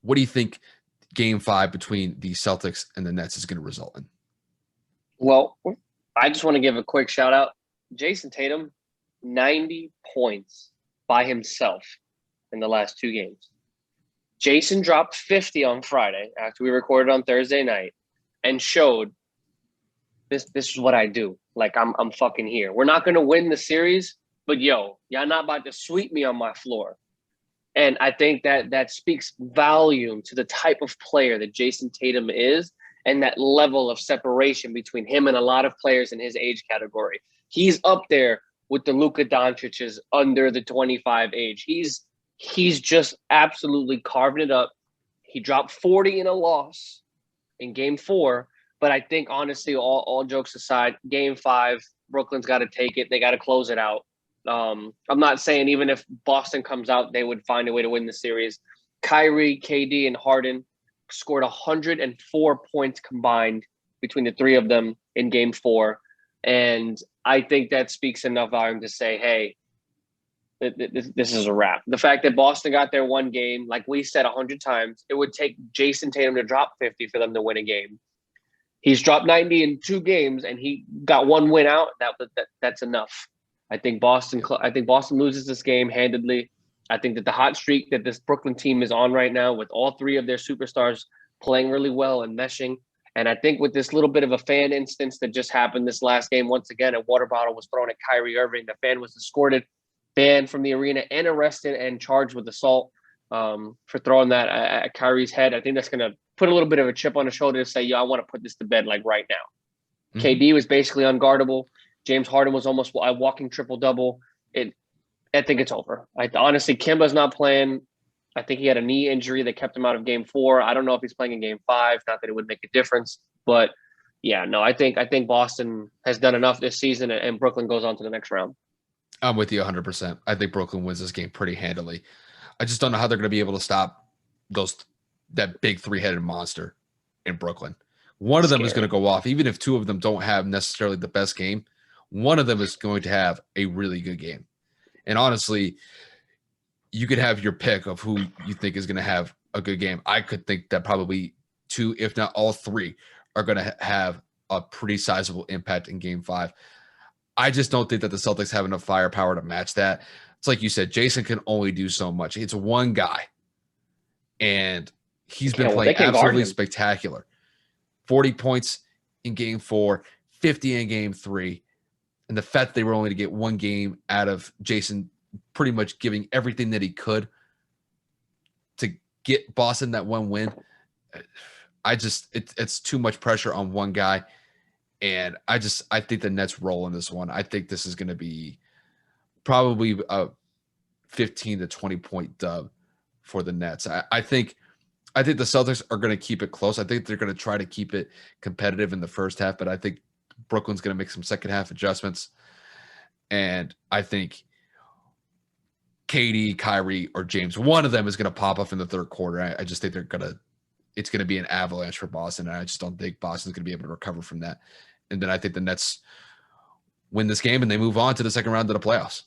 What do you think Game 5 between the Celtics and the Nets is going to result in? Well, I just want to give a quick shout out. Jason Tatum, 90 points by himself in the last 2 games. Jason dropped 50 on Friday after we recorded on Thursday night and showed this is what I do. Like I'm fucking here. We're not gonna win the series, but y'all not about to sweep me on my floor. And I think that speaks volume to the type of player that Jason Tatum is and that level of separation between him and a lot of players in his age category. He's up there with the Luka Doncic's under the 25 age. He's just absolutely carving it up. He dropped 40 in a loss in Game 4, but I think honestly, all jokes aside, Game 5, Brooklyn's got to take it. They got to close it out. I'm not saying even if Boston comes out, they would find a way to win the series. Kyrie, KD, and Harden scored 104 points combined between the three of them in Game 4, and I think that speaks enough volume to say, hey, this is a wrap. The fact that Boston got their one game, like we said 100 times, it would take Jason Tatum to drop 50 for them to win a game. He's dropped 90 in 2 games, and he got one win out. That's enough. I think Boston loses this game handedly. I think that the hot streak that this Brooklyn team is on right now, with all 3 of their superstars playing really well and meshing, and I think with this little bit of a fan instance that just happened this last game, once again, a water bottle was thrown at Kyrie Irving. The fan was escorted, banned from the arena, and arrested and charged with assault for throwing that at Kyrie's head. I think that's going to put a little bit of a chip on his shoulder to say, I want to put this to bed like right now. Mm-hmm. KD was basically unguardable. James Harden was almost a walking triple-double. I think it's over. Honestly, Kemba's not playing. I think he had a knee injury that kept him out of Game 4. I don't know if he's playing in Game 5. Not that it would make a difference. But, yeah, no, I think Boston has done enough this season, and Brooklyn goes on to the next round. I'm with you 100%. I think Brooklyn wins this game pretty handily. I just don't know how they're going to be able to stop that big 3-headed monster in Brooklyn. One of them is going to go off. Even if 2 of them don't have necessarily the best game, one of them is going to have a really good game. And honestly, you could have your pick of who you think is going to have a good game. I could think that probably 2, if not all 3, are going to have a pretty sizable impact in Game 5. I just don't think that the Celtics have enough firepower to match that. It's like you said, Jason can only do so much. It's one guy, and he's been playing absolutely spectacular. 40 points in Game 4, 50 in Game 3, and the fact they were only to get one game out of Jason pretty much giving everything that he could to get Boston that one win. It's too much pressure on one guy. And I think the Nets roll in this one. I think this is going to be probably a 15 to 20 point dub for the Nets. I think the Celtics are going to keep it close. I think they're going to try to keep it competitive in the first half, but I think Brooklyn's going to make some second half adjustments. And I think KD, Kyrie, or James, one of them is going to pop up in the third quarter. I just think it's going to be an avalanche for Boston. And I just don't think Boston's going to be able to recover from that. And then I think the Nets win this game and they move on to the second round of the playoffs.